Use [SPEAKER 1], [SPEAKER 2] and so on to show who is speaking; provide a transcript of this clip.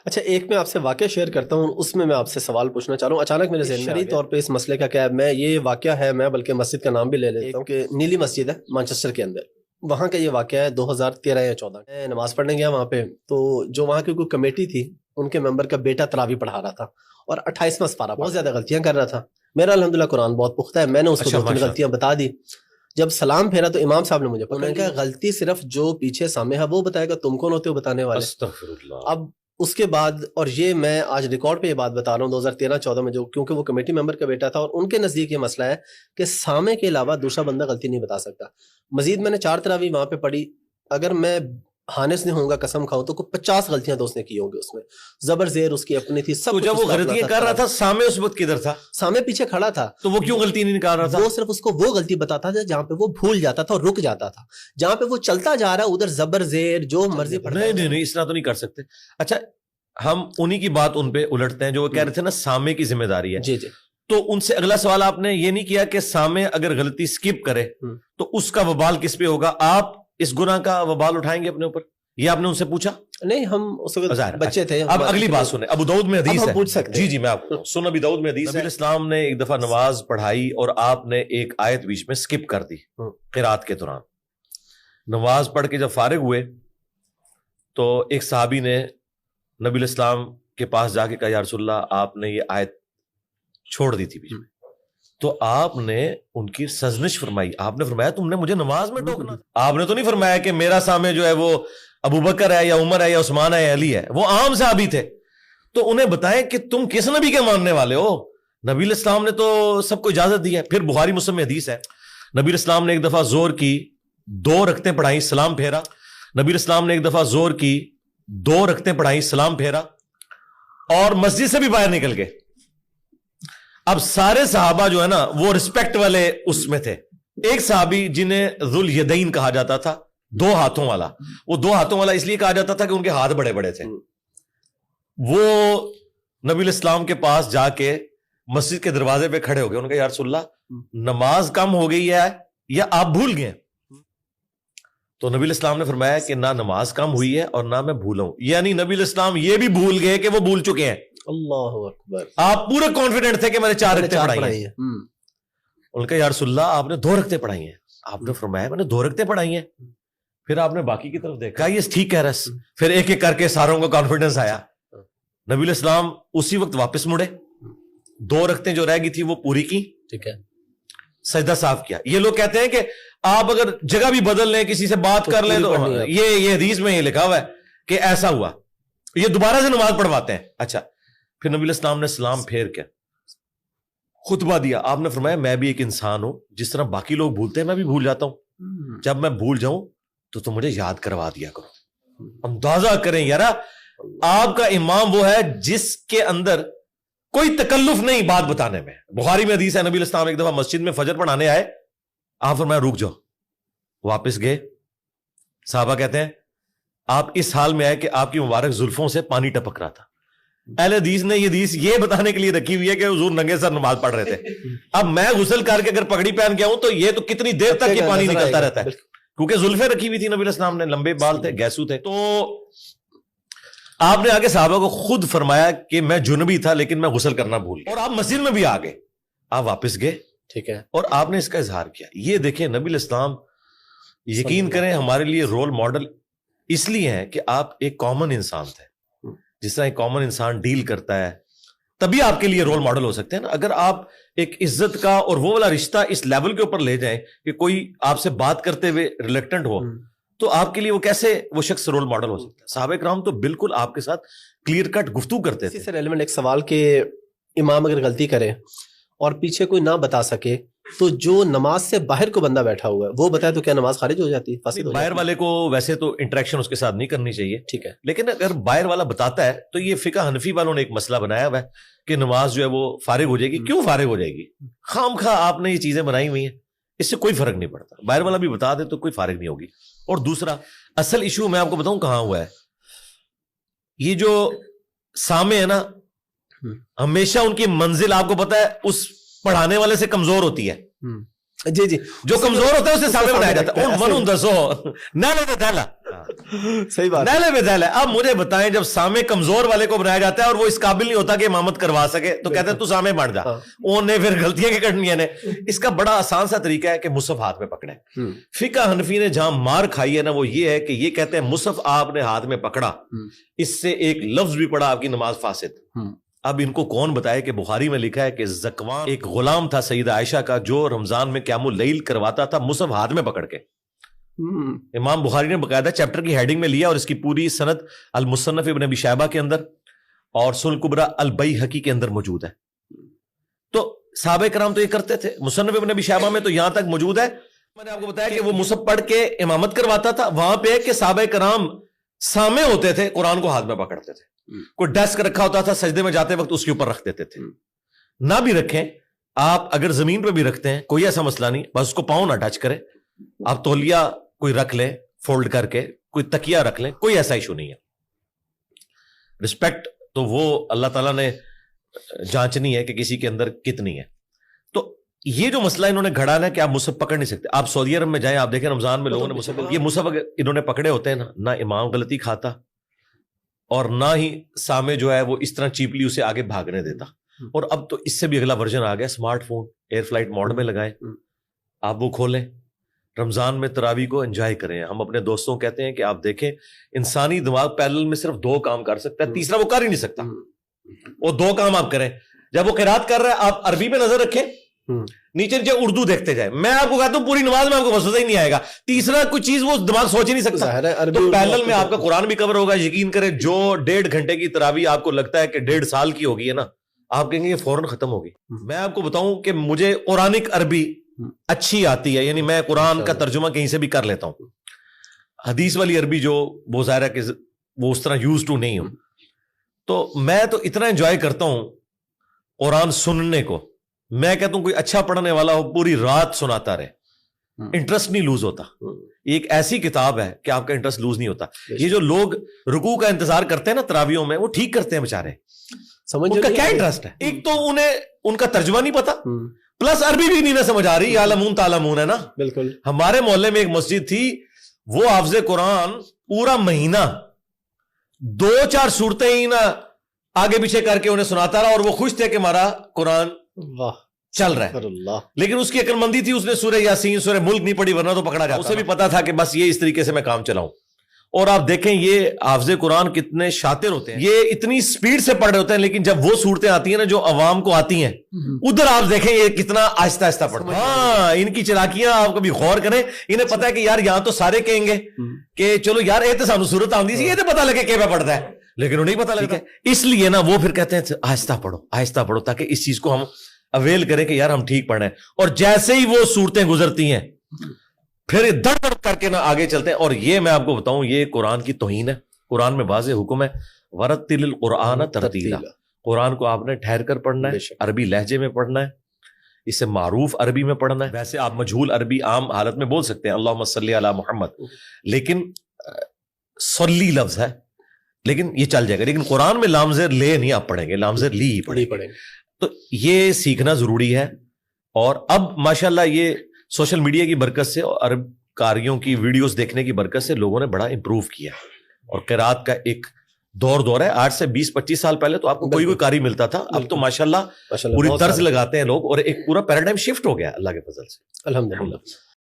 [SPEAKER 1] اچھا، ایک میں آپ سے واقعہ شیئر کرتا ہوں، اس میں آپ سے سوال پوچھنا چاہ رہا ہوں، اچانک میرے ذہن میں شرعی طور پہ اس مسئلے کا کیا ہے، میں یہ واقعہ ہے، میں بلکہ مسجد کا نام بھی لے لیتا ہوں کہ نیلی مسجد ہے مانچسٹر کے اندر، وہاں کا یہ واقعہ ہے 2013 یا 14 میں نماز پڑھنے گیا وہاں پہ، تو جو وہاں کی کوئی کمیٹی تھی ان کے ممبر کا بیٹا تراویح پڑھا رہا تھا اور 28واں سپارہ بہت زیادہ غلطیاں کر رہا تھا. میرا الحمدللہ قرآن بہت پختہ ہے، میں نے اس کو 2-3 غلطیاں بتا دی. جب سلام پھیرا تو امام صاحب نے مجھے انہوں نے کہا غلطی صرف جو پیچھے سامنے ہے وہ بتائے گا، تم کون ہوتے ہو بتانے والے.
[SPEAKER 2] استغفر اللہ.
[SPEAKER 1] اب اس کے بعد، اور یہ میں آج ریکارڈ پہ یہ بات بتا رہا ہوں 2013-14 میں، جو کیونکہ وہ کمیٹی ممبر کا بیٹا تھا اور ان کے نزدیک یہ مسئلہ ہے کہ سامع کے علاوہ دوسرا بندہ غلطی نہیں بتا سکتا. مزید میں نے 4 تراویح وہاں پہ پڑھی، اگر میں حانس نہیں ہوں گا قسم کھاؤں تو کوئی 50 غلطیاں تو اس نے کی ہوں گی، اس میں زبر زیر اس کی اپنی تھی، سب.
[SPEAKER 2] جب وہ غلطیاں کر رہا تھا سامع اس وقت کدھر تھا؟
[SPEAKER 1] سامع پیچھے کھڑا تھا،
[SPEAKER 2] تو وہ کیوں غلطی نہیں نکال رہا تھا؟
[SPEAKER 1] وہ صرف اس کو وہ غلطی بتاتا تھا جہاں پہ وہ بھول جاتا تھا اور رک جاتا تھا، جہاں پہ وہ چلتا جا رہا ہے ادھر زبر زیر جو مرضی پڑھتا ہے.
[SPEAKER 2] نہیں اس طرح تو نہیں کر سکتے. اچھا، ہم انہی کی بات ان پہ الٹتے ہیں جو وہ کہہ رہے تھے نا سامع کی ذمہ داری ہے.
[SPEAKER 1] جی
[SPEAKER 2] تو ان سے اگلا سوال آپ نے یہ نہیں کیا کہ سامع اگر غلطی سکپ کرے تو اس کا وبال کس پہ ہوگا؟ آپ اس گناہ کا وبال اٹھائیں گے اپنے اوپر؟ یہ آپ نے ان سے پوچھا؟
[SPEAKER 1] نہیں، ہم اس وقت بچے تھے.
[SPEAKER 2] اب اگلی بات سنیں، ابو داؤد میں حدیث ہے.
[SPEAKER 1] پوچھ سکتے
[SPEAKER 2] جی میں آپ کو سن، ابو داؤد میں حدیث ہے. نبی اسلام نے ایک دفعہ نماز پڑھائی اور آپ نے ایک آیت بیچ میں سکپ کر دی قرات کے دوران. نماز پڑھ کے جب فارغ ہوئے تو ایک صحابی نے نبی اسلام کے پاس جا کے کہا یا رسول اللہ آپ نے یہ آیت چھوڑ دی تھی بیچ میں. تو آپ نے ان کی سرزنش فرمائی. آپ نے فرمایا تم نے مجھے نماز میں ٹوکنا. آپ نے تو نہیں فرمایا کہ میرا سامنے جو ہے وہ ابو بکر ہے یا عمر ہے یا عثمان ہے یا علی ہے، وہ عام صحابی تھے. تو انہیں بتائیں کہ تم کس نبی کے ماننے والے ہو؟ نبی الاسلام نے تو سب کو اجازت دی ہے. پھر بخاری مسلم میں حدیث ہے، نبی الاسلام نے ایک دفعہ زور کی 2 رکعتیں پڑھائی، سلام پھیرا. نبی الاسلام نے ایک دفعہ زور کی 2 رکعتیں پڑھائی، سلام پھیرا اور مسجد سے بھی باہر نکل گئے. اب سارے صحابہ جو ہے نا وہ رسپیکٹ والے اس میں تھے. ایک صحابی جنہیں ذوالیدین کہا جاتا تھا، 2 ہاتھوں والا، وہ 2 ہاتھوں والا اس لیے کہا جاتا تھا کہ ان کے ہاتھ بڑے بڑے تھے. وہ نبی الاسلام کے پاس جا کے مسجد کے دروازے پہ کھڑے ہو گئے. ان کا یا رسول اللہ نماز کم ہو گئی ہے یا آپ بھول گئے؟ تو نبی الاسلام نے فرمایا کہ نہ نماز کم ہوئی ہے اور نہ میں بھولا ہوں. یعنی نبی الاسلام یہ بھی بھول گئے کہ وہ بھول چکے ہیں.
[SPEAKER 1] اللہ اکبر.
[SPEAKER 2] آپ پورے کانفیڈنٹ تھے کہ میں نے 4 رکعتیں پڑھائی ہیں. ان کا یا رسول اللہ آپ نے 2 رکعتیں پڑھائی ہیں. آپ نے فرمایا میں نے 2 رکعتیں پڑھائی ہیں. پھر آپ نے باقی کی طرف دیکھا، یہ ٹھیک کہہ رہا. پھر ایک ایک کر کے ساروں کو کانفیڈنس آیا. نبی الاسلام اسی وقت واپس مڑے، 2 رکعتیں جو رہ گئی تھی وہ پوری کی،
[SPEAKER 1] ٹھیک ہے،
[SPEAKER 2] سجدہ صاف کیا. یہ لوگ کہتے ہیں کہ آپ اگر جگہ بھی بدل لیں، کسی سے بات کر لیں تو یہ حدیث میں یہ لکھا ہوا ہے کہ ایسا ہوا. یہ دوبارہ سے نماز پڑھواتے ہیں. اچھا، پھر نبی الاسلام نے سلام پھیر کے خطبہ دیا. آپ نے فرمایا میں بھی ایک انسان ہوں، جس طرح باقی لوگ بھولتے ہیں میں بھی بھول جاتا ہوں. جب میں بھول جاؤں تو تم مجھے یاد کروا دیا کرو. اندازہ کریں یار، آپ کا امام وہ ہے جس کے اندر کوئی تکلف نہیں بات بتانے میں. بخاری میں حدیث ہے، نبی الاسلام ایک دفعہ مسجد میں فجر پڑھانے آئے. آپ فرمایا رک جاؤ. واپس گئے. صحابہ کہتے ہیں آپ اس حال میں آئے کہ آپ کی مبارک زلفوں سے پانی ٹپک رہا تھا. اہل حدیث نے یہ حدیث یہ بتانے کے لیے رکھی ہوئی ہے کہ حضور ننگے سر نماز پڑھ رہے تھے. اب میں غسل کر کے اگر پگڑی پہن کے آؤں تو یہ تو کتنی دیر تک یہ پانی نکلتا رہتا ہے، کیونکہ زلفیں رکھی ہوئی تھی نبی الاسلام نے، لمبے بال تھے، گیسو تھے. تو آپ نے آگے صحابہ کو خود فرمایا کہ میں جنبی تھا لیکن میں غسل کرنا بھول گیا. اور آپ مسجد میں بھی آ گئے. آپ واپس گئے، ٹھیک ہے، اور آپ نے اس کا اظہار کیا. یہ دیکھیں نبی الاسلام یقین کریں ہمارے لیے رول ماڈل اس لیے ہیں کہ آپ ایک کامن انسان تھے. جس طرح ایک کامن انسان ڈیل کرتا ہے تبھی آپ کے لیے رول ماڈل ہو سکتے ہیں نا. اگر آپ ایک عزت کا اور وہ والا رشتہ اس لیول کے اوپر لے جائیں کہ کوئی آپ سے بات کرتے ہوئے ریلیکٹنٹ ہو تو آپ کے لیے وہ کیسے وہ شخص رول ماڈل ہو سکتا ہے. صحابہ کرام تو بالکل آپ کے ساتھ کلیئر کٹ گفتگو کرتے تھے.
[SPEAKER 1] اسی سے ریلیونٹ ایک سوال کہ امام اگر غلطی کرے اور پیچھے کوئی نہ بتا سکے تو جو نماز سے باہر کو بندہ بیٹھا ہوا ہے وہ بتائے تو کیا نماز خارج ہو جاتی ہے؟ فاسد ہو
[SPEAKER 2] باہر والے کو ویسے تو انٹریکشن اس کے ساتھ نہیں کرنی چاہیے،
[SPEAKER 1] ٹھیک ہے،
[SPEAKER 2] لیکن اگر باہر والا بتاتا ہے تو یہ فقہ حنفی والوں نے ایک مسئلہ بنایا ہوا ہے کہ نماز جو ہے وہ فارغ ہو جائے گی. کیوں فارغ ہو جائے گی؟ خام خواہ آپ نے یہ چیزیں بنائی ہوئی ہیں، اس سے کوئی فرق نہیں پڑتا. باہر والا بھی بتا دے تو کوئی فارغ نہیں ہوگی. اور دوسرا اصل ایشو میں آپ کو بتاؤں کہاں ہوا ہے. یہ جو سامع ہے نا ہمیشہ ان کی منزل آپ کو پتا ہے اس پڑھانے والے سے کمزور ہوتی ہے.
[SPEAKER 1] جی جی
[SPEAKER 2] جو کمزور ہوتا ہے اسے سامنے بنایا جاتا ہے. من دسو نالے میں دہلا,
[SPEAKER 1] صحیح بات,
[SPEAKER 2] نالے میں دہلا. اب مجھے بتائیں جب سامنے کمزور والے کو بنایا جاتا ہے اور وہ اس قابل نہیں ہوتا کہ امامت کروا سکے تو کہتے ہیں تو سامنے بن جا, انہیں پھر غلطیاں کی کرنی ہے. اس کا بڑا آسان سا طریقہ ہے کہ مصحف ہاتھ میں پکڑے. فقہ حنفی نے جہاں مار کھائی ہے نا وہ یہ ہے کہ یہ کہتے ہیں مصحف آپ نے ہاتھ میں پکڑا, اس سے ایک لفظ بھی پڑا آپ کی نماز فاسد. اب ان کو کون بتائے کہ بخاری میں لکھا ہے کہ زکوان ایک غلام تھا سیدہ عائشہ کا جو رمضان میں قیام اللیل کرواتا تھا مصحف ہاتھ میں پکڑ کے. امام بخاری نے باقاعدہ چیپٹر کی ہیڈنگ میں لیا اور اس کی پوری سند المصنف ابن ابی شیبہ کے اندر اور سنن کبریٰ البیہقی کے اندر موجود ہے. تو صحابہ کرام تو یہ کرتے تھے. مصنف ابن ابی شیبہ میں تو یہاں تک موجود ہے, میں نے آپ کو بتایا کہ وہ مصحف پڑھ کے امامت کرواتا تھا. وہاں پہ کہ صحابہ کرام سامنے ہوتے تھے, قرآن کو ہاتھ میں پکڑتے تھے. کوئی ڈیسک رکھا ہوتا تھا, سجدے میں جاتے وقت اس کے اوپر رکھ دیتے تھے. نہ بھی رکھیں آپ, اگر زمین پہ بھی رکھتے ہیں کوئی ایسا مسئلہ نہیں, بس اس کو پاؤں نہ ٹچ کرے. آپ تولیہ کوئی رکھ لیں فولڈ کر کے, کوئی تکیہ رکھ لیں, کوئی ایسا ایشو نہیں ہے. رسپیکٹ تو وہ اللہ تعالیٰ نے جانچنی ہے کہ کسی کے اندر کتنی ہے. تو یہ جو مسئلہ انہوں نے گھڑا ہے کہ آپ مصحف پکڑ نہیں سکتے. آپ سعودی عرب میں جائیں, آپ دیکھیں رمضان میں لوگوں نے مصحف, یہ مصحف اگر انہوں نے پکڑے ہوتے ہیں نا, نہ امام غلطی کھاتا اور نہ ہی سامنے جو ہے وہ اس طرح چیپلی اسے آگے بھاگنے دیتا. اور اب تو اس سے بھی اگلا ورژن آ گیا, smart phone air flight mode میں لگائیں, آپ وہ کھولیں, رمضان میں تراویح کو انجوائے کریں. ہم اپنے دوستوں کہتے ہیں کہ آپ دیکھیں انسانی دماغ پیرلل میں صرف 2 کام کر سکتا ہے, تیسرا وہ کر ہی نہیں سکتا. وہ 2 کام آپ کریں. جب وہ قرات کر رہا ہے آپ عربی پہ نظر رکھیں, نیچے نیچے اردو دیکھتے جائیں. میں آپ کو کہتا ہوں پوری نماز میں آپ کو وسوسہ ہی نہیں آئے گا. تیسرا کوئی چیز وہ دماغ سوچ ہی نہیں سکتا. تو پیرلل میں آپ کا قرآن بھی کور ہوگا. یقین کریں جو 1.5 گھنٹے کی تراویح آپ کو لگتا ہے کہ 1.5 سال کی ہوگی ہے نا, آپ کہیں گے یہ فوراً ختم ہوگی. میں آپ کو بتاؤں کہ مجھے قرآنک عربی اچھی آتی ہے, یعنی میں قرآن کا ترجمہ کہیں سے بھی کر لیتا ہوں. حدیث والی عربی جو وہ ظاہر ہے کہ وہ اس طرح یوز ٹو نہیں ہوں. تو میں تو اتنا انجوائے کرتا ہوں قرآن سننے کو. میں کہتا ہوں کوئی اچھا پڑھنے والا ہو پوری رات سناتا رہے, انٹرسٹ نہیں لوز ہوتا. ایک ایسی کتاب ہے کہ آپ کا انٹرسٹ لوز نہیں ہوتا. یہ جو لوگ رکوع کا انتظار کرتے ہیں نا تراویحوں میں, وہ ٹھیک کرتے ہیں بیچارے. ان کا کیا انٹرسٹ ہے؟ ایک تو انہیں ان کا ترجمہ نہیں پتا, پلس عربی بھی نہیں نہ سمجھ آ رہی. یعلمون تعلمون ہے نا. بالکل. ہمارے محلے میں ایک مسجد تھی, وہ حافظ قرآن پورا مہینہ 2-4 صورتیں ہی نا آگے پیچھے کر کے انہیں سناتا رہا, اور وہ خوش تھے کہ ہمارا قرآن چل رہا ہے. لیکن اس کی عقل مندی تھی, اس نے سورہ یاسین سورہ ملک نہیں پڑھی, ورنہ تو پکڑا جاتا. اسے بھی پتا تھا کہ بس یہ اس طریقے سے میں کام چلاؤں. اور آپ دیکھیں یہ حافظ قرآن کتنے شاطر ہوتے ہیں, یہ اتنی سپیڈ سے پڑھ رہے ہوتے ہیں, لیکن جب وہ صورتیں آتی ہیں نا جو عوام کو آتی ہیں, ادھر آپ دیکھیں یہ کتنا آہستہ آہستہ پڑھتے ہیں. ہاں, ان کی چلاکیاں آپ کبھی غور کریں. انہیں پتا ہے کہ یار یہاں تو سارے کہیں گے کہ چلو یار یہ تو سانو صورت آندی سی, یہ تو پتا لگے کہ میں پڑھتا ہے, لیکن انہیں پتا لگتا ہے. اس لیے نا وہ پھر کہتے ہیں آہستہ پڑھو, تاکہ اس چیز کو ہم اویل کریں کہ یار ہم ٹھیک پڑھ رہے ہیں. اور جیسے ہی وہ صورتیں گزرتی ہیں پھر دڑ دڑ کر کے نا آگے چلتے ہیں. اور یہ میں آپ کو بتاؤں یہ قرآن کی توہین ہے. قرآن میں واضح حکم ہے ورتل القرآن ترتیلا, قرآن کو آپ نے ٹھہر کر پڑھنا ہے, عربی لہجے میں پڑھنا ہے, اسے معروف عربی میں پڑھنا ہے. ویسے آپ مجہول عربی عام حالت میں بول سکتے ہیں اللہم صلی علی محمد, لیکن صلی لفظ ہے لیکن یہ چل جائے گا. لیکن قرآن میں لام زیر لے نہیں آپ پڑھیں گے, لام زیر لی ہی پڑھیں گے. تو یہ سیکھنا ضروری ہے. اور اب ماشاءاللہ یہ سوشل میڈیا کی برکت سے اور عرب کاریوں کی ویڈیوز دیکھنے کی برکت سے لوگوں نے بڑا امپروو کیا, اور قرات کا ایک دور ہے. آج سے 20-25 سال پہلے تو آپ کو کوئی کاری ملتا تھا, اب تو ماشاءاللہ پوری طرز لگاتے ہیں لوگ, اور ایک پورا پیراڈائم شفٹ ہو گیا اللہ کے فضل سے, الحمدللہ.